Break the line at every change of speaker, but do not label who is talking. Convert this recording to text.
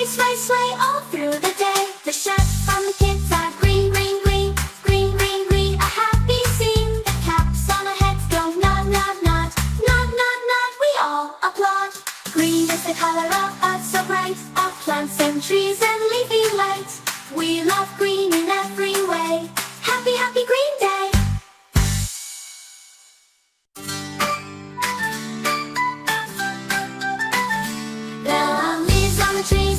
Sway, sway all through the day. The chef and the kids are green, green, green, green, green, green. A happy scene. The caps on our heads go nod, nod, nod, nod, nod, nod. We all applaud. Green is the color of us, so bright, of plants and trees and leafy light. We love green in every way. Happy, happy Green Day. There are leaves on the tree.